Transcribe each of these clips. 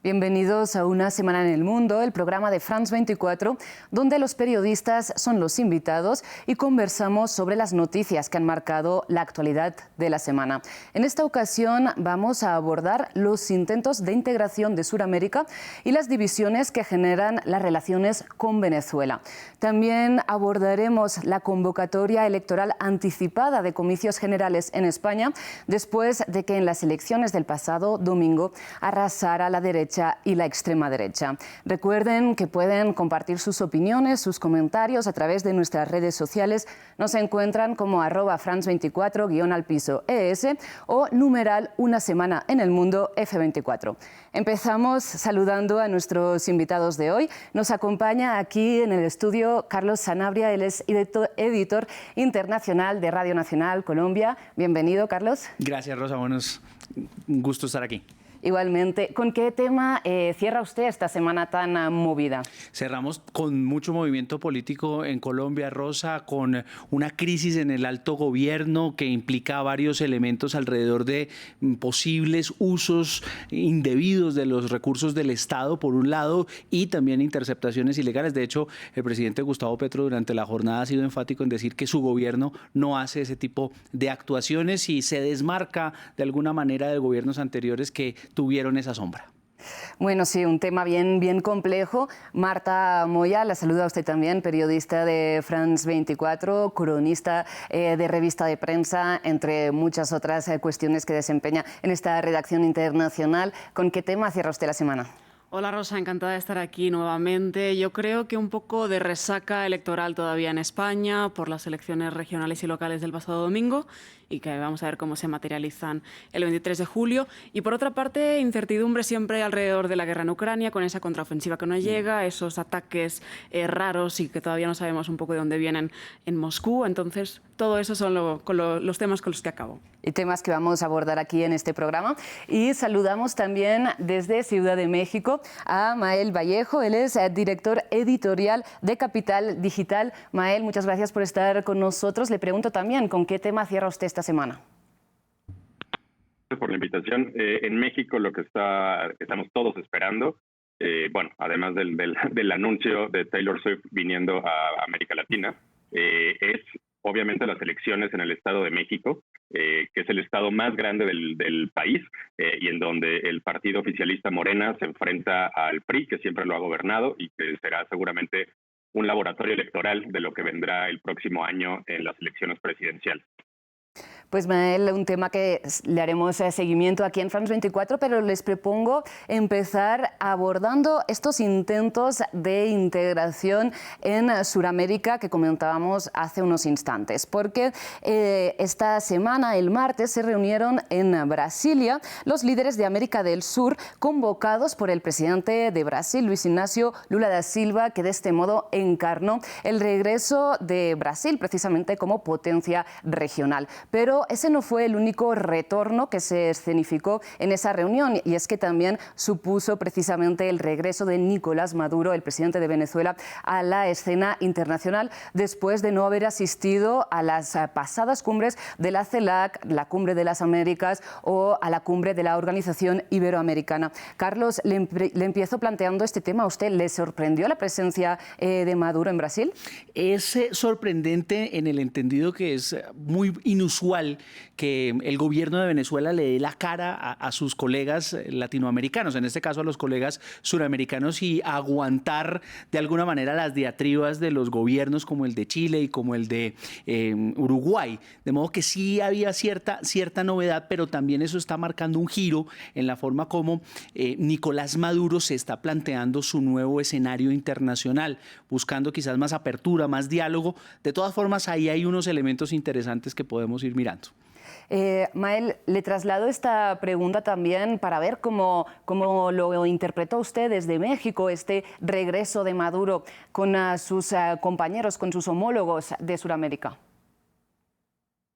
Bienvenidos a Una Semana en el Mundo, el programa de France 24, donde los periodistas son los invitados y conversamos sobre las noticias que han marcado la actualidad de la semana. En esta ocasión vamos a abordar los intentos de integración de Sudamérica y las divisiones que generan las relaciones con Venezuela. También abordaremos la convocatoria electoral anticipada de comicios generales en España, después de que en las elecciones del pasado domingo arrasara la derecha y la extrema derecha. Recuerden que pueden compartir sus opiniones, sus comentarios a través de nuestras redes sociales. Nos encuentran como @France24_ES o numeral Una Semana en el Mundo F24. Empezamos saludando a nuestros invitados de hoy. Nos acompaña aquí en el estudio Carlos Sanabria, él es editor internacional de Radio Nacional Colombia. Bienvenido, Carlos. Gracias, Rosa. Un gusto estar aquí. Igualmente. ¿Con qué tema cierra usted esta semana tan movida? Cerramos con mucho movimiento político en Colombia, Rosa, con una crisis en el alto gobierno que implica varios elementos alrededor de posibles usos indebidos de los recursos del Estado, por un lado, y también interceptaciones ilegales. De hecho, el presidente Gustavo Petro durante la jornada ha sido enfático en decir que su gobierno no hace ese tipo de actuaciones y se desmarca de alguna manera de gobiernos anteriores que tuvieron esa sombra. Bueno, sí, un tema bien complejo. Marta Moya, la saluda a usted también, periodista de France 24, cronista de revista de prensa, entre muchas otras cuestiones que desempeña en esta redacción internacional. ¿Con qué tema cierra usted la semana? Hola Rosa, encantada de estar aquí nuevamente. Yo creo que un poco de resaca electoral todavía en España por las elecciones regionales y locales del pasado domingo y que vamos a ver cómo se materializan el 23 de julio. Y por otra parte, incertidumbre siempre alrededor de la guerra en Ucrania, con esa contraofensiva que no llega, esos ataques raros y que todavía no sabemos un poco de dónde vienen en Moscú. Entonces, todo eso son los temas con los que acabo. Y temas que vamos a abordar aquí en este programa. Y saludamos también desde Ciudad de México a Mael Vallejo. Él es director editorial de Capital Digital. Mael, muchas gracias por estar con nosotros. Le pregunto también, ¿con qué tema cierra usted esta semana? Por la invitación. En México lo que estamos todos esperando, además del anuncio de Taylor Swift viniendo a América Latina, es obviamente las elecciones en el Estado de México, que es el estado más grande del país y en donde el partido oficialista Morena se enfrenta al PRI, que siempre lo ha gobernado y que será seguramente un laboratorio electoral de lo que vendrá el próximo año en las elecciones presidenciales. Pues Mael, un tema que le haremos seguimiento aquí en France 24, pero les propongo empezar abordando estos intentos de integración en Sudamérica que comentábamos hace unos instantes, porque esta semana, el martes, se reunieron en Brasilia los líderes de América del Sur convocados por el presidente de Brasil, Luis Ignacio Lula da Silva, que de este modo encarnó el regreso de Brasil precisamente como potencia regional. Pero ese no fue el único retorno que se escenificó en esa reunión, y es que también supuso precisamente el regreso de Nicolás Maduro, el presidente de Venezuela, a la escena internacional después de no haber asistido a las pasadas cumbres de la CELAC, la Cumbre de las Américas o a la Cumbre de la Organización Iberoamericana. Carlos, le empiezo planteando este tema. ¿A usted le sorprendió la presencia de Maduro en Brasil? Es sorprendente en el entendido que es muy inusual que el gobierno de Venezuela le dé la cara a sus colegas latinoamericanos, en este caso a los colegas suramericanos, y aguantar de alguna manera las diatribas de los gobiernos como el de Chile y como el de Uruguay. De modo que sí había cierta novedad, pero también eso está marcando un giro en la forma como Nicolás Maduro se está planteando su nuevo escenario internacional, buscando quizás más apertura, más diálogo. De todas formas, ahí hay unos elementos interesantes que podemos ir mirando. Mael, le traslado esta pregunta también para ver cómo lo interpretó usted desde México, este regreso de Maduro con sus compañeros, con sus homólogos de Sudamérica.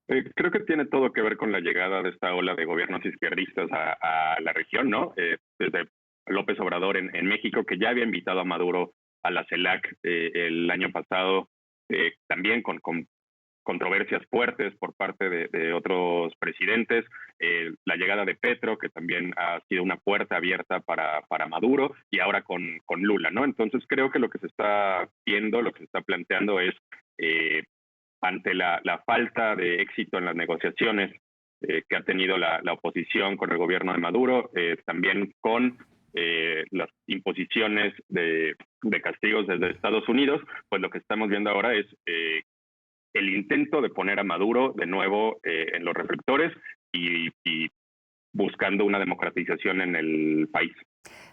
Creo que tiene todo que ver con la llegada de esta ola de gobiernos izquierdistas a la región, ¿no? Desde López Obrador en México, que ya había invitado a Maduro a la CELAC el año pasado, también con controversias fuertes por parte de otros presidentes, la llegada de Petro, que también ha sido una puerta abierta para Maduro, y ahora con Lula, ¿no? Entonces creo que lo que se está viendo, lo que se está planteando es, ante la falta de éxito en las negociaciones que ha tenido la oposición con el gobierno de Maduro, también con las imposiciones de castigos desde Estados Unidos, pues lo que estamos viendo ahora es el intento de poner a Maduro de nuevo en los reflectores y buscando una democratización en el país.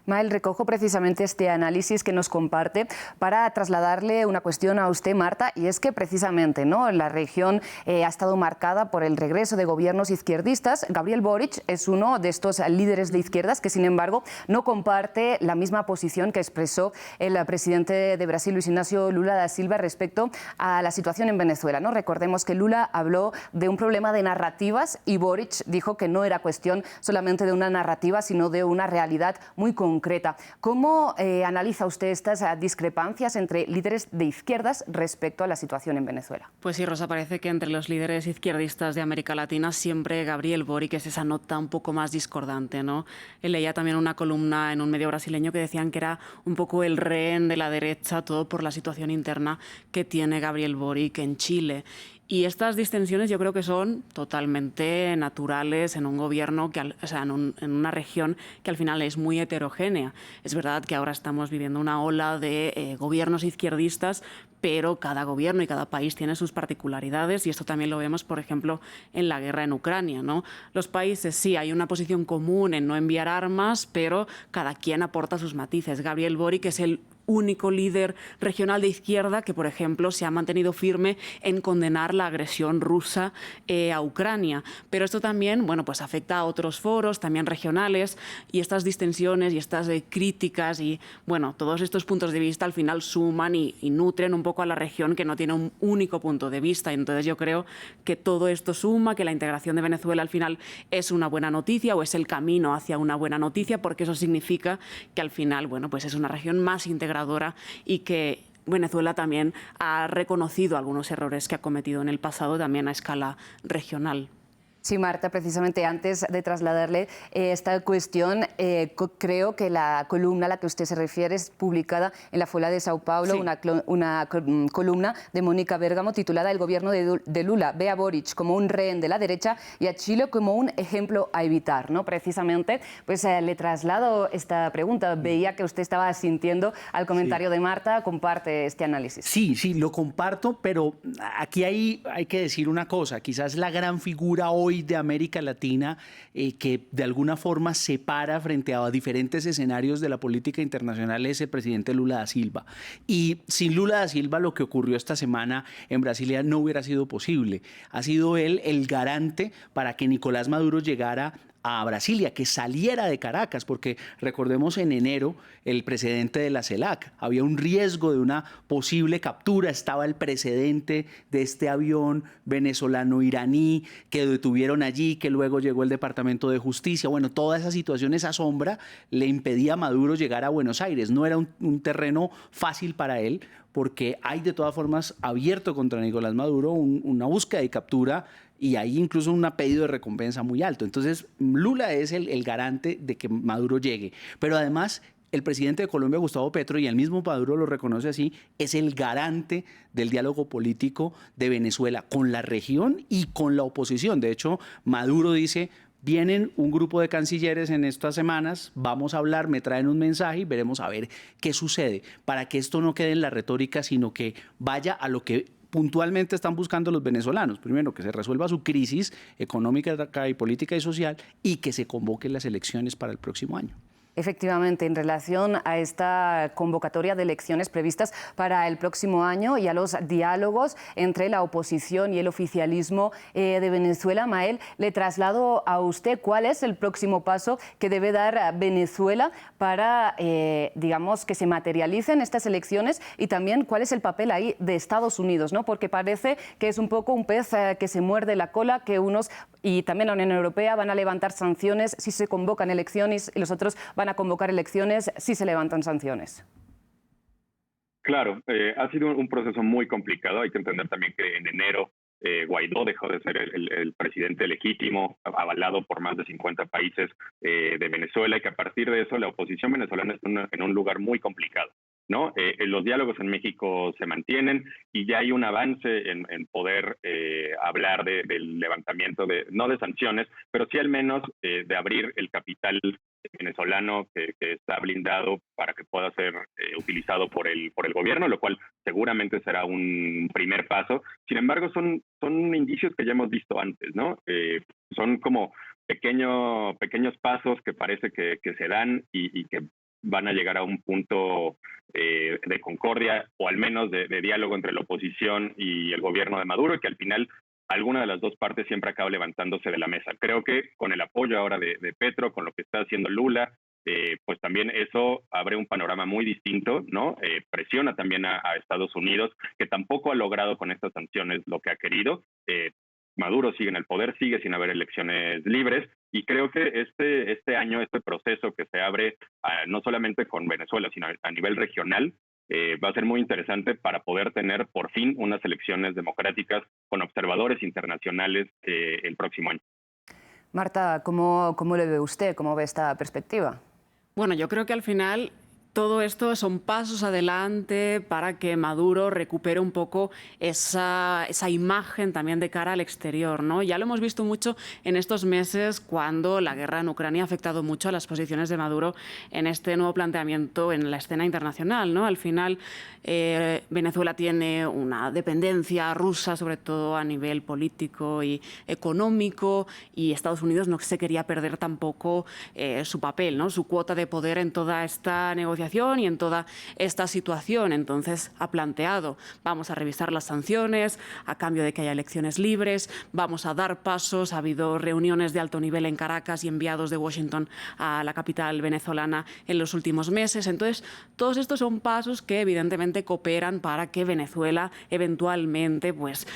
Mael, recojo precisamente este análisis que nos comparte para trasladarle una cuestión a usted, Marta, y es que precisamente, ¿no?, la región ha estado marcada por el regreso de gobiernos izquierdistas. Gabriel Boric es uno de estos líderes de izquierdas que, sin embargo, no comparte la misma posición que expresó el presidente de Brasil, Luis Ignacio Lula da Silva, respecto a la situación en Venezuela, ¿no? Recordemos que Lula habló de un problema de narrativas y Boric dijo que no era cuestión solamente de una narrativa, sino de una realidad muy concreta. ¿Cómo analiza usted estas discrepancias entre líderes de izquierdas respecto a la situación en Venezuela? Pues sí, Rosa, parece que entre los líderes izquierdistas de América Latina siempre Gabriel Boric es esa nota un poco más discordante, ¿no? Él leía también una columna en un medio brasileño que decían que era un poco el rehén de la derecha, todo por la situación interna que tiene Gabriel Boric en Chile. Y estas distensiones yo creo que son totalmente naturales en un gobierno, en una región que al final es muy heterogénea. Es verdad que ahora estamos viviendo una ola de gobiernos izquierdistas, pero cada gobierno y cada país tiene sus particularidades y esto también lo vemos, por ejemplo, en la guerra en Ucrania, ¿no? Los países sí hay una posición común en no enviar armas, pero cada quien aporta sus matices. Gabriel Boric es el único líder regional de izquierda que, por ejemplo, se ha mantenido firme en condenar la agresión rusa a Ucrania. Pero esto también, bueno, pues afecta a otros foros, también regionales, y estas distensiones y estas críticas y, bueno, todos estos puntos de vista al final suman y nutren un poco a la región que no tiene un único punto de vista. Entonces yo creo que todo esto suma, que la integración de Venezuela al final es una buena noticia o es el camino hacia una buena noticia, porque eso significa que al final, bueno, pues es una región más integradora y que Venezuela también ha reconocido algunos errores que ha cometido en el pasado también a escala regional. Sí, Marta, precisamente antes de trasladarle esta cuestión, creo que la columna a la que usted se refiere es publicada en la Folha de Sao Paulo, sí. una columna de Mónica Bergamo titulada El gobierno de Lula ve a Boric como un rehén de la derecha y a Chile como un ejemplo a evitar, ¿no? Precisamente, pues le traslado esta pregunta. Veía que usted estaba asintiendo al comentario de Marta. ¿Comparte este análisis? Sí, lo comparto, pero aquí hay que decir una cosa. Quizás la gran figura hoy de América Latina que de alguna forma se para frente a diferentes escenarios de la política internacional es el presidente Lula da Silva. Y sin Lula da Silva lo que ocurrió esta semana en Brasilia no hubiera sido posible. Ha sido él el garante para que Nicolás Maduro llegara a Brasilia, que saliera de Caracas, porque recordemos en enero el precedente de la CELAC, había un riesgo de una posible captura, estaba el precedente de este avión venezolano-iraní que detuvieron allí, que luego llegó el Departamento de Justicia. Bueno, toda esa situación, esa sombra, le impedía a Maduro llegar a Buenos Aires. No era un terreno fácil para él, porque hay de todas formas abierto contra Nicolás Maduro una búsqueda y captura y hay incluso un pedido de recompensa muy alto. Entonces, Lula es el garante de que Maduro llegue. Pero además, el presidente de Colombia, Gustavo Petro, y el mismo Maduro lo reconoce así, es el garante del diálogo político de Venezuela con la región y con la oposición. De hecho, Maduro dice: vienen un grupo de cancilleres en estas semanas, vamos a hablar, me traen un mensaje y veremos a ver qué sucede, para que esto no quede en la retórica, sino que vaya a lo que puntualmente están buscando los venezolanos. Primero, que se resuelva su crisis económica y política y social y que se convoquen las elecciones para el próximo año. Efectivamente, en relación a esta convocatoria de elecciones previstas para el próximo año y a los diálogos entre la oposición y el oficialismo de Venezuela, Mael, le traslado a usted cuál es el próximo paso que debe dar Venezuela para, digamos, que se materialicen estas elecciones y también cuál es el papel ahí de Estados Unidos, ¿no? Porque parece que es un poco un pez que se muerde la cola, que unos y también la Unión Europea van a levantar sanciones si se convocan elecciones y los otros van a convocar elecciones si se levantan sanciones. Claro, ha sido un proceso muy complicado. Hay que entender también que en enero Guaidó dejó de ser el presidente legítimo, avalado por más de 50 países de Venezuela, y que a partir de eso la oposición venezolana está en un lugar muy complicado, ¿no? Los diálogos en México se mantienen y ya hay un avance en poder hablar del levantamiento, no de sanciones, pero sí al menos de abrir el capital venezolano que está blindado para que pueda ser utilizado por el gobierno, lo cual seguramente será un primer paso. Sin embargo, son indicios que ya hemos visto antes, ¿no? Son como pequeños pasos que parece que se dan y que van a llegar a un punto de concordia o al menos de diálogo entre la oposición y el gobierno de Maduro, y que al final alguna de las dos partes siempre acaba levantándose de la mesa. Creo que con el apoyo ahora de Petro, con lo que está haciendo Lula, pues también eso abre un panorama muy distinto, ¿no? Presiona también a Estados Unidos, que tampoco ha logrado con estas sanciones lo que ha querido. Maduro sigue en el poder, sigue sin haber elecciones libres, y creo que este año, este proceso que se abre no solamente con Venezuela, sino a nivel regional, va a ser muy interesante para poder tener por fin unas elecciones democráticas con observadores internacionales el próximo año. Marta, ¿cómo le ve usted? ¿Cómo ve esta perspectiva? Bueno, yo creo que al final todo esto son pasos adelante para que Maduro recupere un poco esa imagen también de cara al exterior, ¿no? Ya lo hemos visto mucho en estos meses cuando la guerra en Ucrania ha afectado mucho a las posiciones de Maduro en este nuevo planteamiento en la escena internacional, ¿no? Al final, Venezuela tiene una dependencia rusa, sobre todo a nivel político y económico, y Estados Unidos no se quería perder tampoco su papel, ¿no? Su cuota de poder en toda esta negociación y en toda esta situación. Entonces ha planteado, vamos a revisar las sanciones a cambio de que haya elecciones libres, vamos a dar pasos. Ha habido reuniones de alto nivel en Caracas y enviados de Washington a la capital venezolana en los últimos meses. Entonces, todos estos son pasos que evidentemente cooperan para que Venezuela eventualmente pues,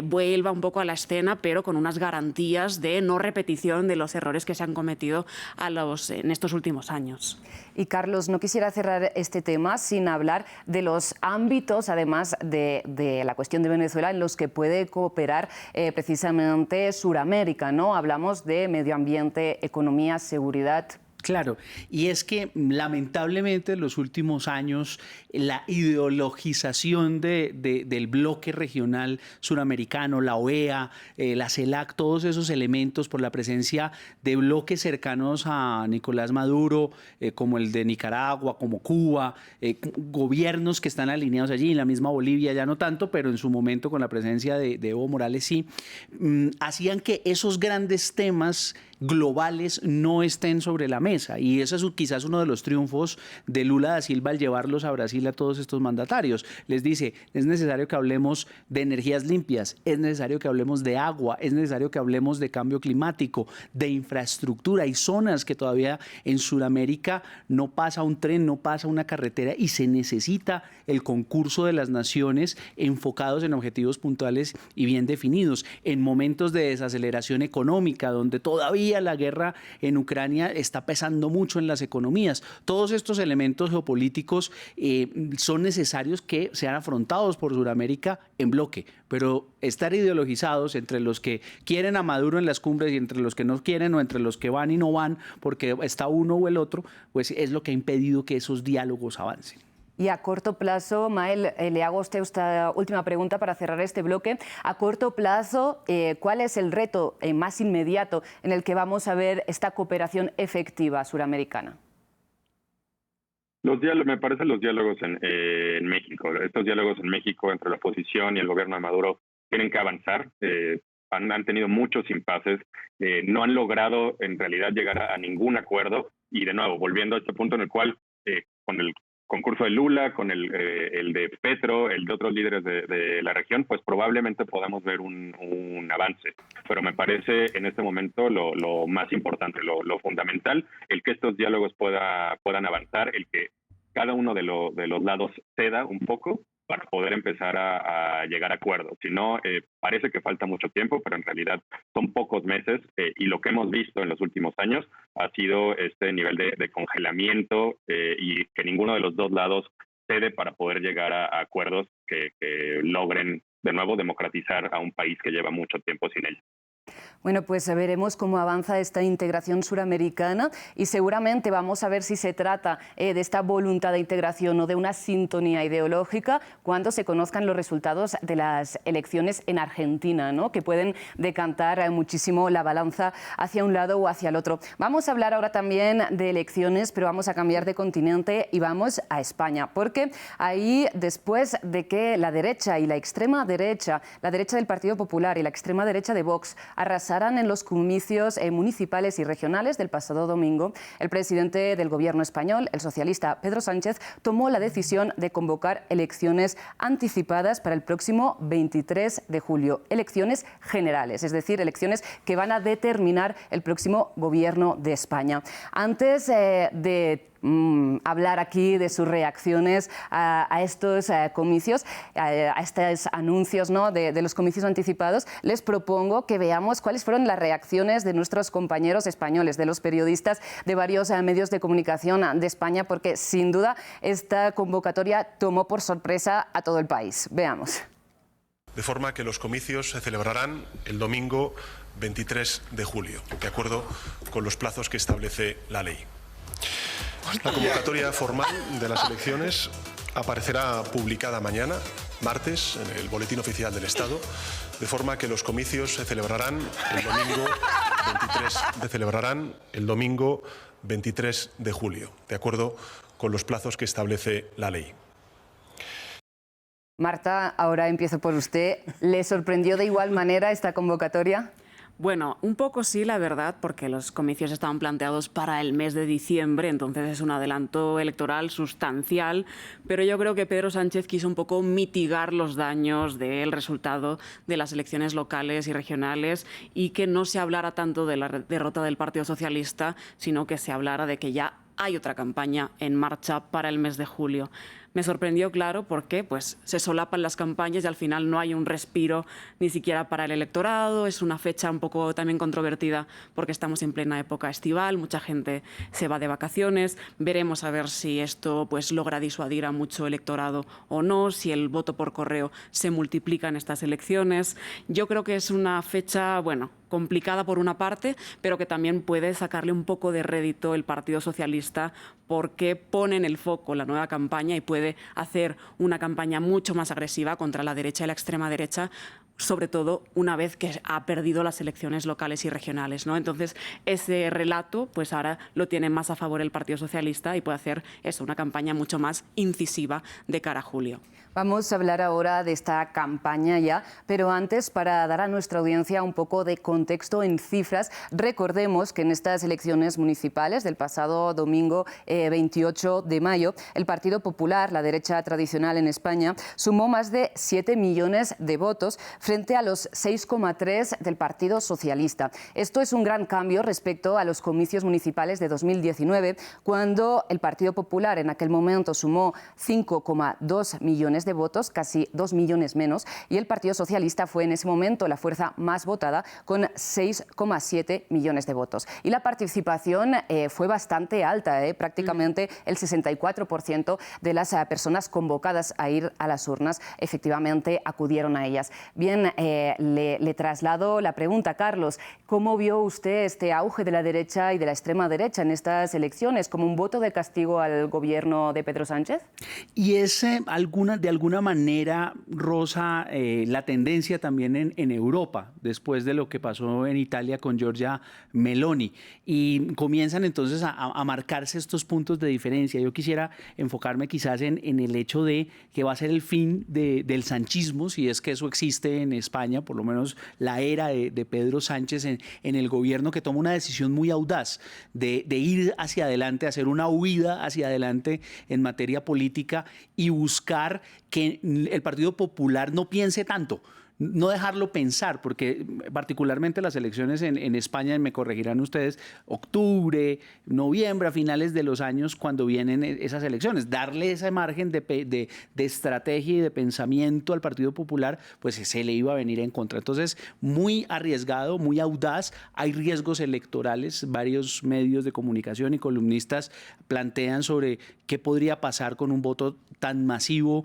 vuelva un poco a la escena, pero con unas garantías de no repetición de los errores que se han cometido en estos últimos años. Y Carlos, no quisiera cerrar este tema sin hablar de los ámbitos, además de la cuestión de Venezuela, en los que puede cooperar precisamente Suramérica, ¿no? Hablamos de medio ambiente, economía, seguridad. Claro, y es que lamentablemente en los últimos años la ideologización del bloque regional suramericano, la OEA, la CELAC, todos esos elementos por la presencia de bloques cercanos a Nicolás Maduro, como el de Nicaragua, como Cuba, gobiernos que están alineados allí, en la misma Bolivia ya no tanto, pero en su momento con la presencia de Evo Morales sí, hacían que esos grandes temas globales no estén sobre la mesa, y ese es quizás uno de los triunfos de Lula da Silva al llevarlos a Brasil a todos estos mandatarios. Les dice, es necesario que hablemos de energías limpias, es necesario que hablemos de agua, es necesario que hablemos de cambio climático, de infraestructura. Hay zonas que todavía en Sudamérica no pasa un tren, no pasa una carretera, y se necesita el concurso de las naciones enfocados en objetivos puntuales y bien definidos. En momentos de desaceleración económica, donde todavía la guerra en Ucrania está pesando mucho en las economías. Todos estos elementos geopolíticos son necesarios que sean afrontados por Sudamérica en bloque, pero estar ideologizados entre los que quieren a Maduro en las cumbres y entre los que no quieren, o entre los que van y no van porque está uno o el otro, pues es lo que ha impedido que esos diálogos avancen. Y a corto plazo, Mael, le hago a usted esta última pregunta para cerrar este bloque. A corto plazo, ¿cuál es el reto más inmediato en el que vamos a ver esta cooperación efectiva suramericana? Me parecen los diálogos en México. Estos diálogos en México entre la oposición y el gobierno de Maduro tienen que avanzar. Han tenido muchos impases, no han logrado en realidad llegar a ningún acuerdo, y de nuevo, volviendo a este punto en el cual con el concurso de Lula, con el de Petro, el de otros líderes de la región, pues probablemente podamos ver un avance. Pero me parece en este momento lo más importante, lo fundamental, el que estos diálogos puedan avanzar, el que cada uno de los lados ceda un poco para poder empezar a llegar a acuerdos. Si no, parece que falta mucho tiempo, pero en realidad son pocos meses, y lo que hemos visto en los últimos años ha sido este nivel de congelamiento, y que ninguno de los dos lados cede para poder llegar a acuerdos que logren de nuevo democratizar a un país que lleva mucho tiempo sin ella. Bueno, pues veremos cómo avanza esta integración suramericana y seguramente vamos a ver si se trata de esta voluntad de integración o de una sintonía ideológica cuando se conozcan los resultados de las elecciones en Argentina, ¿no? Que pueden decantar muchísimo la balanza hacia un lado o hacia el otro. Vamos a hablar ahora también de elecciones, pero vamos a cambiar de continente y vamos a España, porque ahí, después de que la derecha y la extrema derecha, la derecha del Partido Popular y la extrema derecha de Vox, arrasaran en los comicios municipales y regionales del pasado domingo, el presidente del gobierno español, el socialista Pedro Sánchez, tomó la decisión de convocar elecciones anticipadas para el próximo 23 de julio, elecciones generales, es decir, elecciones que van a determinar el próximo gobierno de España. Antes de hablar aquí de sus reacciones a estos comicios, a estos anuncios, ¿no?, de los comicios anticipados, les propongo que veamos cuáles fueron las reacciones de nuestros compañeros españoles, de los periodistas de varios medios de comunicación de España, porque sin duda esta convocatoria tomó por sorpresa a todo el país. Veamos. De forma que los comicios se celebrarán el domingo 23 de julio, de acuerdo con los plazos que establece la ley. La convocatoria formal de las elecciones aparecerá publicada mañana, martes, en el Boletín Oficial del Estado, de forma que los comicios se celebrarán el domingo 23 de julio, de acuerdo con los plazos que establece la ley. Marta, ahora empiezo por usted. ¿Le sorprendió de igual manera esta convocatoria? Bueno, un poco sí, la verdad, porque los comicios estaban planteados para el mes de diciembre, entonces es un adelanto electoral sustancial, pero yo creo que Pedro Sánchez quiso un poco mitigar los daños del resultado de las elecciones locales y regionales y que no se hablara tanto de la derrota del Partido Socialista, sino que se hablara de que ya hay otra campaña en marcha para el mes de julio. Me sorprendió, claro, porque pues, se solapan las campañas y al final no hay un respiro ni siquiera para el electorado. Es una fecha un poco también controvertida porque estamos en plena época estival, mucha gente se va de vacaciones. Veremos a ver si esto pues, logra disuadir a mucho electorado o no, si el voto por correo se multiplica en estas elecciones. Yo creo que es una fecha, bueno, complicada por una parte, pero que también puede sacarle un poco de rédito el Partido Socialista porque pone en el foco la nueva campaña y puede hacer una campaña mucho más agresiva contra la derecha y la extrema derecha, sobre todo una vez que ha perdido las elecciones locales y regionales, ¿no? Entonces, ese relato, pues ahora lo tiene más a favor el Partido Socialista y puede hacer eso, una campaña mucho más incisiva de cara a julio. Vamos a hablar ahora de esta campaña ya, pero antes, para dar a nuestra audiencia un poco de contexto en cifras, recordemos que en estas elecciones municipales del pasado domingo 28 de mayo, el Partido Popular, la derecha tradicional en España, sumó más de 7 millones de votos frente a los 6,3 del Partido Socialista. Esto es un gran cambio respecto a los comicios municipales de 2019, cuando el Partido Popular en aquel momento sumó 5,2 millones de votos, casi 2 millones menos, y el Partido Socialista fue en ese momento la fuerza más votada con 6,7 millones de votos. Y la participación fue bastante alta, prácticamente el 64% de las personas convocadas a ir a las urnas efectivamente acudieron a ellas. Bien, le traslado la pregunta, Carlos, ¿cómo vio usted este auge de la derecha y de la extrema derecha en estas elecciones? ¿Como un voto de castigo al gobierno de Pedro Sánchez? Y es de alguna manera, Rosa, la tendencia también en Europa, después de lo que pasó en Italia con Giorgia Meloni. Y comienzan entonces a marcarse estos puntos de diferencia. Yo quisiera enfocarme quizás en el hecho de que va a ser el fin del sanchismo, si es que eso existe en España, por lo menos la era de Pedro Sánchez en el gobierno, que toma una decisión muy audaz de ir hacia adelante, hacer una huida hacia adelante en materia política y buscar que el Partido Popular no piense tanto, no dejarlo pensar, porque particularmente las elecciones en España, me corregirán ustedes, octubre, noviembre, a finales de los años, cuando vienen esas elecciones, darle ese margen de estrategia y de pensamiento al Partido Popular, pues se le iba a venir en contra. Entonces, muy arriesgado, muy audaz, hay riesgos electorales, varios medios de comunicación y columnistas plantean sobre qué podría pasar con un voto tan masivo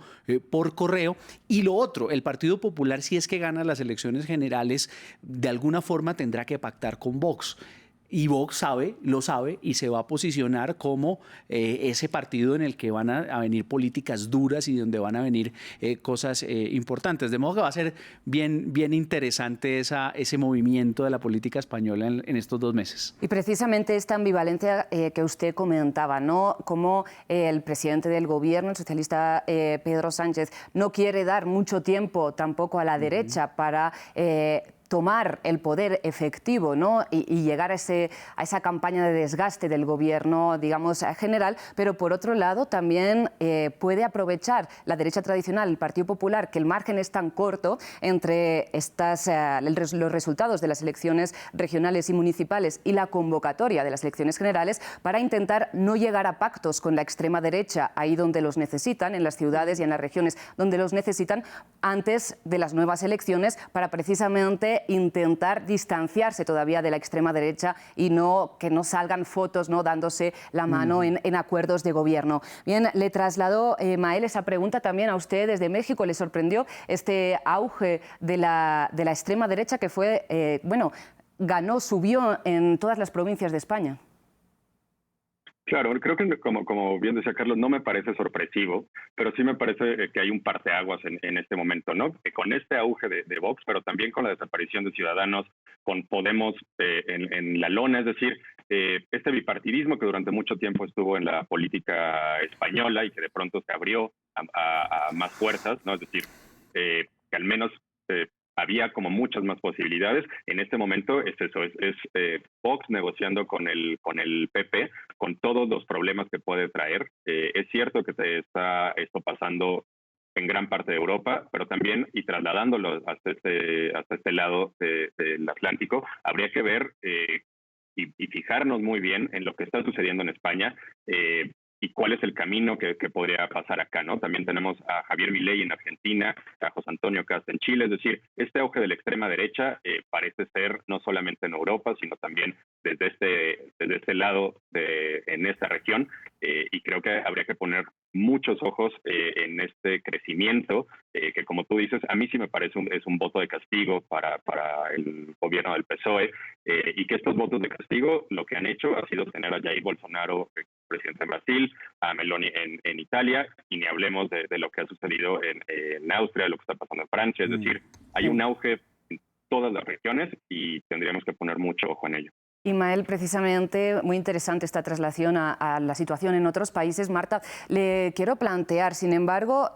por correo. Y lo otro, el Partido Popular, si es que gana las elecciones generales, de alguna forma tendrá que pactar con Vox. Y Vox lo sabe y se va a posicionar como ese partido en el que van a venir políticas duras y donde van a venir cosas importantes. De modo que va a ser bien interesante ese movimiento de la política española en estos 2 meses. Y precisamente esta ambivalencia que usted comentaba, ¿no? Como el presidente del gobierno, el socialista Pedro Sánchez, no quiere dar mucho tiempo tampoco a la derecha para tomar el poder efectivo, ¿no? y llegar a esa campaña de desgaste del gobierno, digamos, general, pero por otro lado también puede aprovechar la derecha tradicional, el Partido Popular, que el margen es tan corto entre los resultados de las elecciones regionales y municipales y la convocatoria de las elecciones generales para intentar no llegar a pactos con la extrema derecha ahí donde los necesitan, en las ciudades y en las regiones donde los necesitan, antes de las nuevas elecciones, para precisamente intentar distanciarse todavía de la extrema derecha y que no salgan fotos, ¿no?, dándose la mano en acuerdos de gobierno. Bien, le trasladó, Mael, esa pregunta también a usted desde México. ¿Le sorprendió este auge de la extrema derecha que fue, subió en todas las provincias de España? Claro, creo que como bien decía Carlos, no me parece sorpresivo, pero sí me parece que hay un parteaguas en este momento, ¿no? Que con este auge de Vox, pero también con la desaparición de Ciudadanos, con Podemos en la lona, es decir, este bipartidismo que durante mucho tiempo estuvo en la política española y que de pronto se abrió a más fuerzas, ¿no? Es decir, que al menos había como muchas más posibilidades. En este momento es eso, es Vox negociando con el PP, con todos los problemas que puede traer. Es cierto que está esto pasando en gran parte de Europa, pero también, y trasladándolo hasta este lado del Atlántico, habría que ver y fijarnos muy bien en lo que está sucediendo en España, y cuál es el camino que podría pasar acá, ¿no? También tenemos a Javier Milei en Argentina, a José Antonio Cast en Chile, es decir, este auge de la extrema derecha parece ser no solamente en Europa, sino también desde este lado en esta región, y creo que habría que poner muchos ojos en este crecimiento, que como tú dices, a mí sí me parece es un voto de castigo para el gobierno del PSOE, y que estos votos de castigo lo que han hecho ha sido tener a Jair Bolsonaro, presidente de Brasil, a Meloni en Italia, y ni hablemos de lo que ha sucedido en Austria, lo que está pasando en Francia, es decir, hay un auge en todas las regiones y tendríamos que poner mucho ojo en ello. Ismael, precisamente, muy interesante esta traslación a la situación en otros países. Marta, le quiero plantear, sin embargo,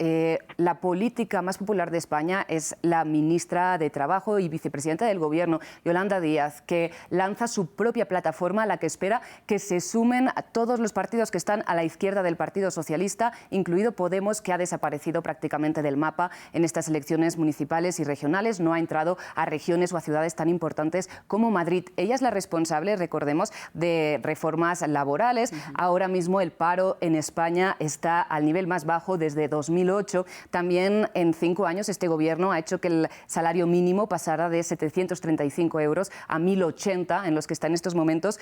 la política más popular de España es la ministra de Trabajo y vicepresidenta del Gobierno, Yolanda Díaz, que lanza su propia plataforma a la que espera que se sumen a todos los partidos que están a la izquierda del Partido Socialista, incluido Podemos, que ha desaparecido prácticamente del mapa en estas elecciones municipales y regionales. No ha entrado a regiones o a ciudades tan importantes como Madrid. Ella es la responsable, recordemos, de reformas laborales. Ahora mismo el paro en España está al nivel más bajo desde 2008. También en 5 años este gobierno ha hecho que el salario mínimo pasara de 735 euros a 1.080 en los que está en estos momentos.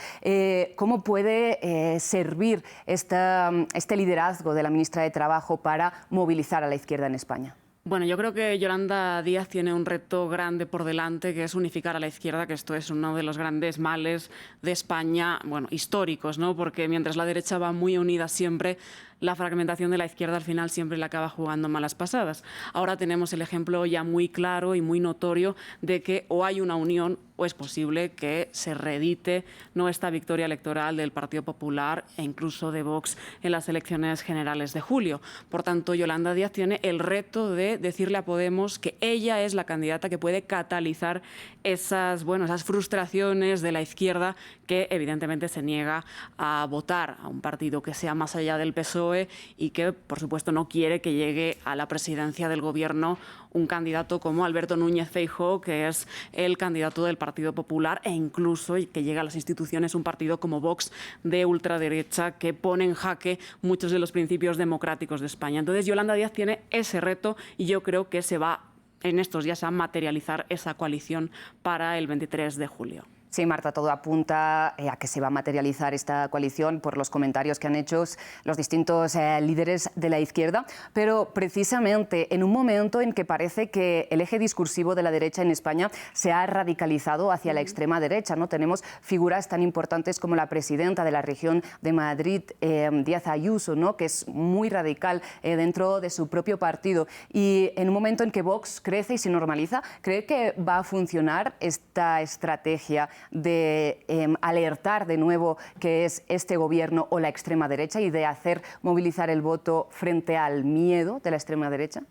¿Cómo puede servir este liderazgo de la ministra de Trabajo para movilizar a la izquierda en España? Bueno, yo creo que Yolanda Díaz tiene un reto grande por delante, que es unificar a la izquierda, que esto es uno de los grandes males de España, bueno, históricos, ¿no? Porque mientras la derecha va muy unida siempre, la fragmentación de la izquierda al final siempre le acaba jugando malas pasadas. Ahora tenemos el ejemplo ya muy claro y muy notorio de que o hay una unión o es posible que se reedite esta victoria electoral del Partido Popular e incluso de Vox en las elecciones generales de julio. Por tanto, Yolanda Díaz tiene el reto de decirle a Podemos que ella es la candidata que puede catalizar esas frustraciones de la izquierda que evidentemente se niega a votar a un partido que sea más allá del PSOE y que, por supuesto, no quiere que llegue a la presidencia del Gobierno un candidato como Alberto Núñez Feijóo, que es el candidato del Partido Popular, e incluso que llegue a las instituciones un partido como Vox de ultraderecha, que pone en jaque muchos de los principios democráticos de España. Entonces, Yolanda Díaz tiene ese reto y yo creo que se va en estos días a materializar esa coalición para el 23 de julio. Sí, Marta, todo apunta a que se va a materializar esta coalición por los comentarios que han hecho los distintos líderes de la izquierda, pero precisamente en un momento en que parece que el eje discursivo de la derecha en España se ha radicalizado hacia la extrema derecha, ¿no? Tenemos figuras tan importantes como la presidenta de la región de Madrid, Díaz Ayuso, ¿no? Que es muy radical dentro de su propio partido. Y en un momento en que Vox crece y se normaliza, ¿cree que va a funcionar esta estrategia de alertar de nuevo que es este gobierno o la extrema derecha y de hacer movilizar el voto frente al miedo de la extrema derecha?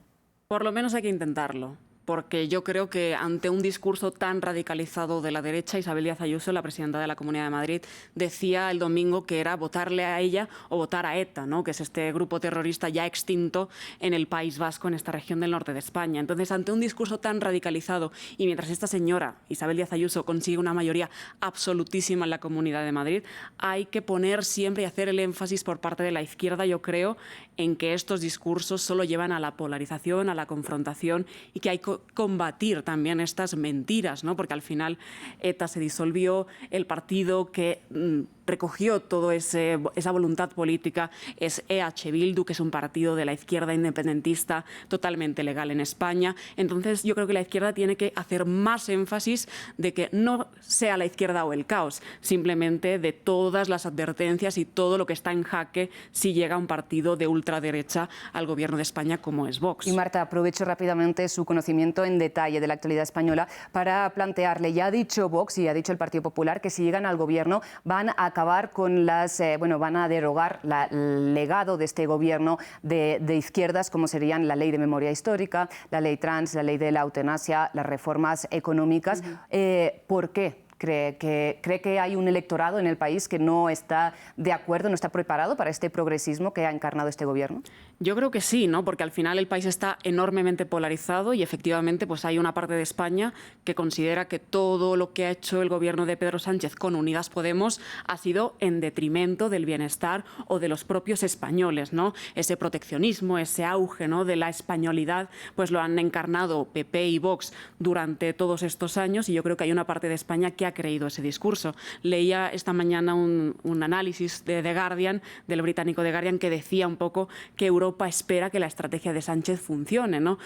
Por lo menos hay que intentarlo, porque yo creo que ante un discurso tan radicalizado de la derecha, Isabel Díaz Ayuso, la presidenta de la Comunidad de Madrid, decía el domingo que era votarle a ella o votar a ETA, ¿no? Que es este grupo terrorista ya extinto en el País Vasco, en esta región del norte de España. Entonces, ante un discurso tan radicalizado y mientras esta señora, Isabel Díaz Ayuso, consigue una mayoría absolutísima en la Comunidad de Madrid, hay que poner siempre y hacer el énfasis por parte de la izquierda, yo creo, en que estos discursos solo llevan a la polarización, a la confrontación y que hay que combatir también estas mentiras, ¿no? Porque al final ETA se disolvió, el partido que recogió toda esa voluntad política es EH Bildu, que es un partido de la izquierda independentista totalmente legal en España. Entonces yo creo que la izquierda tiene que hacer más énfasis de que no sea la izquierda o el caos, simplemente de todas las advertencias y todo lo que está en jaque si llega un partido de ultraderecha al gobierno de España como es Vox. Y Marta, aprovecho rápidamente su conocimiento en detalle de la actualidad española para plantearle, ya ha dicho Vox y ha dicho el Partido Popular que si llegan al gobierno van a acabar con van a derogar el legado de este gobierno de izquierdas, como serían la ley de memoria histórica, la ley trans, la ley de la eutanasia, las reformas económicas. ¿Por qué? ¿Cree que hay un electorado en el país que no está de acuerdo, no está preparado para este progresismo que ha encarnado este gobierno? Yo creo que sí, ¿no? Porque al final el país está enormemente polarizado y efectivamente pues hay una parte de España que considera que todo lo que ha hecho el gobierno de Pedro Sánchez con Unidas Podemos ha sido en detrimento del bienestar o de los propios españoles, ¿no? Ese proteccionismo, ese auge, ¿no?, de la españolidad, pues lo han encarnado PP y Vox durante todos estos años y yo creo que hay una parte de España que ha creído ese discurso. Leía esta mañana un análisis de The Guardian, del británico The Guardian, que decía un poco que Europa espera que la estrategia de Sánchez funcione, ¿no?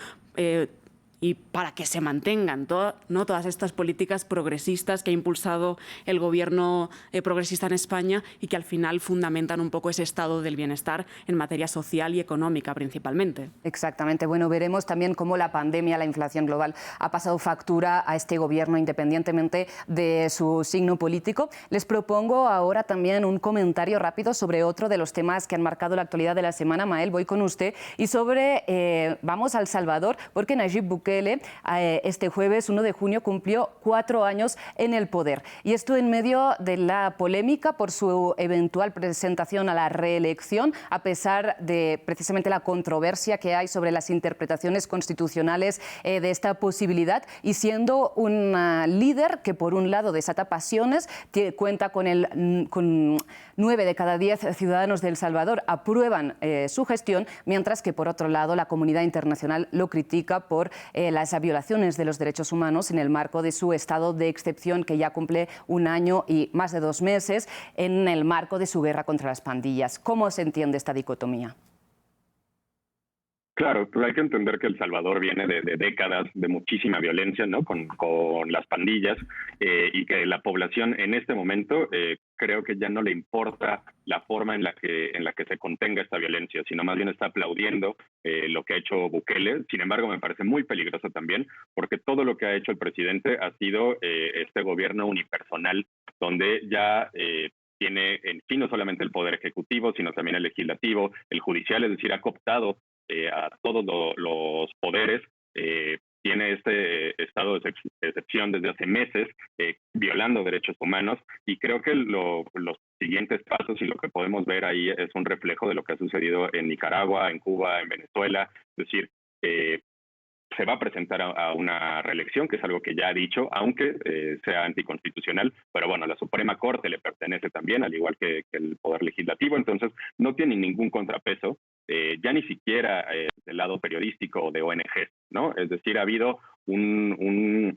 Y para que se mantengan todas estas políticas progresistas que ha impulsado el gobierno progresista en España y que al final fundamentan un poco ese estado del bienestar en materia social y económica principalmente. Exactamente. Bueno, veremos también cómo la pandemia, la inflación global ha pasado factura a este gobierno independientemente de su signo político. Les propongo ahora también un comentario rápido sobre otro de los temas que han marcado la actualidad de la semana. Mael, voy con usted. Y vamos a El Salvador, porque Nayib Bukele este jueves 1 de junio cumplió 4 años en el poder. Y esto en medio de la polémica por su eventual presentación a la reelección, a pesar de precisamente la controversia que hay sobre las interpretaciones constitucionales de esta posibilidad, y siendo un líder que por un lado desata pasiones, cuenta con 9 de cada 10 ciudadanos de El Salvador aprueban su gestión, mientras que por otro lado la comunidad internacional lo critica por las violaciones de los derechos humanos en el marco de su estado de excepción, que ya cumple 1 año y más de 2 meses, en el marco de su guerra contra las pandillas. ¿Cómo se entiende esta dicotomía? Claro, pero hay que entender que El Salvador viene de décadas de muchísima violencia, ¿no? Con las pandillas, y que la población en este momento creo que ya no le importa la forma en la que se contenga esta violencia, sino más bien está aplaudiendo lo que ha hecho Bukele. Sin embargo, me parece muy peligroso también, porque todo lo que ha hecho el presidente ha sido este gobierno unipersonal, donde ya tiene en sí no solamente el poder ejecutivo, sino también el legislativo, el judicial, es decir, ha cooptado a todos los poderes tiene este estado de excepción desde hace meses, violando derechos humanos, y creo que los siguientes pasos y lo que podemos ver ahí es un reflejo de lo que ha sucedido en Nicaragua, en Cuba, en Venezuela. Es decir, se va a presentar a una reelección, que es algo que ya ha dicho, aunque sea anticonstitucional, pero bueno, la Suprema Corte le pertenece también, al igual que el Poder Legislativo, entonces no tiene ningún contrapeso, ya ni siquiera del lado periodístico o de ONG, ¿no? Es decir, ha habido un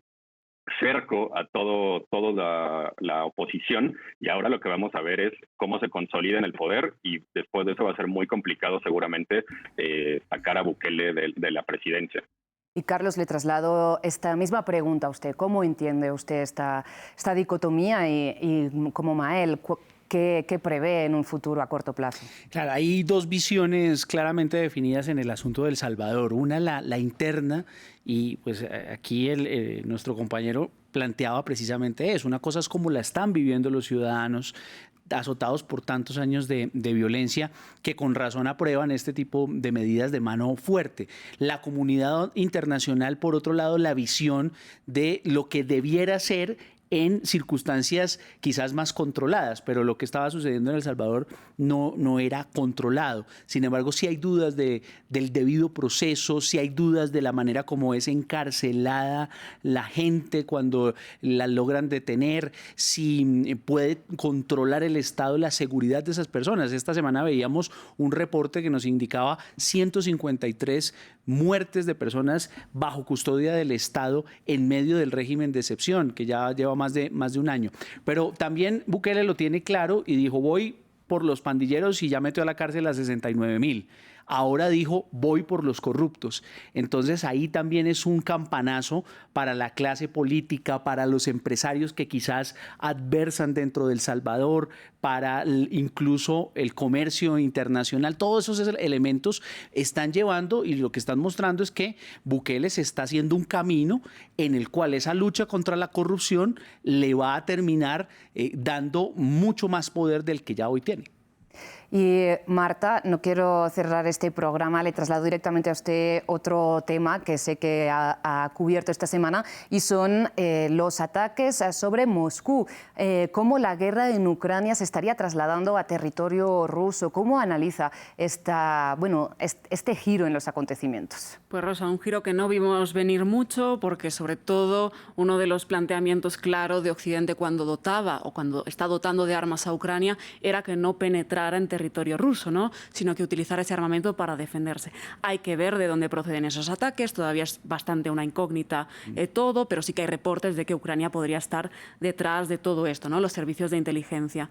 cerco a toda la oposición, y ahora lo que vamos a ver es cómo se consolida en el poder, y después de eso va a ser muy complicado seguramente sacar a Bukele de la presidencia. Y Carlos, le traslado esta misma pregunta a usted. ¿Cómo entiende usted esta dicotomía y como Mael, qué prevé en un futuro a corto plazo? Claro, hay dos visiones claramente definidas en el asunto de El Salvador. Una, la interna, y pues aquí nuestro compañero planteaba precisamente eso. Una cosa es cómo la están viviendo los ciudadanos, azotados por tantos años de violencia, que con razón aprueban este tipo de medidas de mano fuerte. La comunidad internacional, por otro lado, la visión de lo que debiera ser en circunstancias quizás más controladas, pero lo que estaba sucediendo en El Salvador no era controlado. Sin embargo, sí hay dudas del debido proceso, sí hay dudas de la manera como es encarcelada la gente cuando la logran detener, si puede controlar el Estado la seguridad de esas personas. Esta semana veíamos un reporte que nos indicaba 153 muertes de personas bajo custodia del Estado en medio del régimen de excepción, que ya lleva más de un año. Pero también Bukele lo tiene claro y dijo: voy por los pandilleros y ya metió a la cárcel a 69.000. Ahora dijo: voy por los corruptos. Entonces ahí también es un campanazo para la clase política, para los empresarios que quizás adversan dentro de El Salvador, para incluso el comercio internacional. Todos esos elementos están llevando, y lo que están mostrando es que Bukele se está haciendo un camino en el cual esa lucha contra la corrupción le va a terminar dando mucho más poder del que ya hoy tiene. Y Marta, no quiero cerrar este programa, le traslado directamente a usted otro tema que sé que ha cubierto esta semana, y son los ataques sobre Moscú. ¿Cómo la guerra en Ucrania se estaría trasladando a territorio ruso? ¿Cómo analiza este giro en los acontecimientos? Pues Rosa, un giro que no vimos venir mucho, porque sobre todo uno de los planteamientos claros de Occidente cuando dotaba o cuando está dotando de armas a Ucrania era que no penetrara en territorio ruso, ¿no? Sino que utilizar ese armamento para defenderse. Hay que ver de dónde proceden esos ataques, todavía es bastante una incógnita todo, pero sí que hay reportes de que Ucrania podría estar detrás de todo esto, ¿no? Los servicios de inteligencia.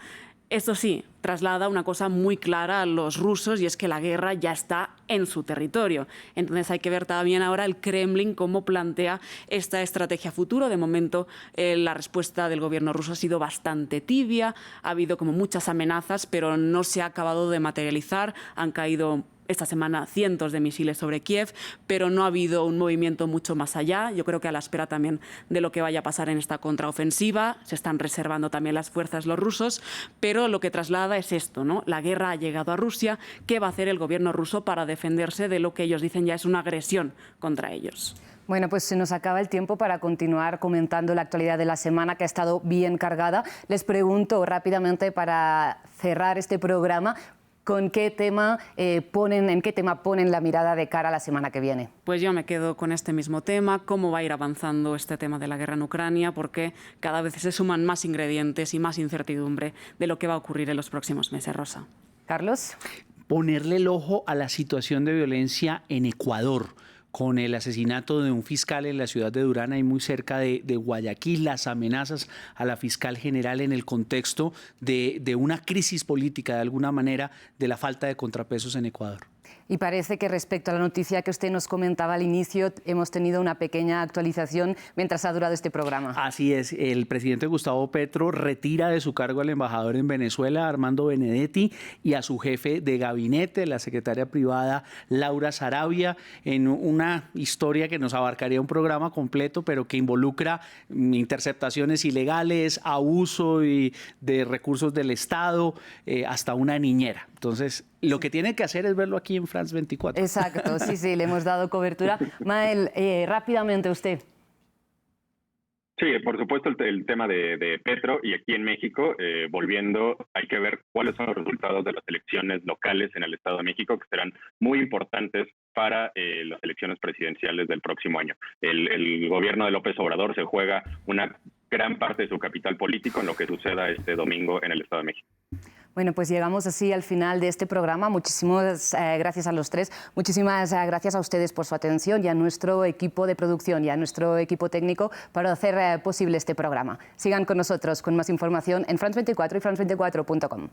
Esto sí, traslada una cosa muy clara a los rusos, y es que la guerra ya está en su territorio. Entonces hay que ver también ahora el Kremlin cómo plantea esta estrategia futuro. De momento la respuesta del gobierno ruso ha sido bastante tibia, ha habido como muchas amenazas, pero no se ha acabado de materializar. Han caído esta semana cientos de misiles sobre Kiev, pero no ha habido un movimiento mucho más allá. Yo creo que a la espera también de lo que vaya a pasar en esta contraofensiva, se están reservando también las fuerzas los rusos, pero lo que traslada es esto, ¿no? La guerra ha llegado a Rusia. ¿Qué va a hacer el gobierno ruso para defenderse de lo que ellos dicen ya es una agresión contra ellos? Bueno, pues se nos acaba el tiempo para continuar comentando la actualidad de la semana, que ha estado bien cargada. Les pregunto rápidamente, para cerrar este programa, ¿en qué tema ponen la mirada de cara a la semana que viene? Pues yo me quedo con este mismo tema, cómo va a ir avanzando este tema de la guerra en Ucrania, porque cada vez se suman más ingredientes y más incertidumbre de lo que va a ocurrir en los próximos meses, Rosa. Carlos. Ponerle el ojo a la situación de violencia en Ecuador, con el asesinato de un fiscal en la ciudad de Durán, ahí muy cerca de Guayaquil, las amenazas a la fiscal general en el contexto de una crisis política, de alguna manera, de la falta de contrapesos en Ecuador. Y parece que respecto a la noticia que usted nos comentaba al inicio, hemos tenido una pequeña actualización mientras ha durado este programa. Así es, el presidente Gustavo Petro retira de su cargo al embajador en Venezuela, Armando Benedetti, y a su jefe de gabinete, la secretaria privada Laura Sarabia, en una historia que nos abarcaría un programa completo, pero que involucra interceptaciones ilegales, abuso de recursos del Estado, hasta una niñera. Entonces, lo que tiene que hacer es verlo aquí aquí en France 24. Exacto, sí, le hemos dado cobertura. Mael, rápidamente usted. Sí, por supuesto el tema de Petro, y aquí en México, volviendo, hay que ver cuáles son los resultados de las elecciones locales en el Estado de México, que serán muy importantes para las elecciones presidenciales del próximo año. El gobierno de López Obrador se juega una gran parte de su capital político en lo que suceda este domingo en el Estado de México. Bueno, pues llegamos así al final de este programa. Muchísimas gracias a los tres. Muchísimas gracias a ustedes por su atención y a nuestro equipo de producción y a nuestro equipo técnico para hacer posible este programa. Sigan con nosotros con más información en France24 y France24.com.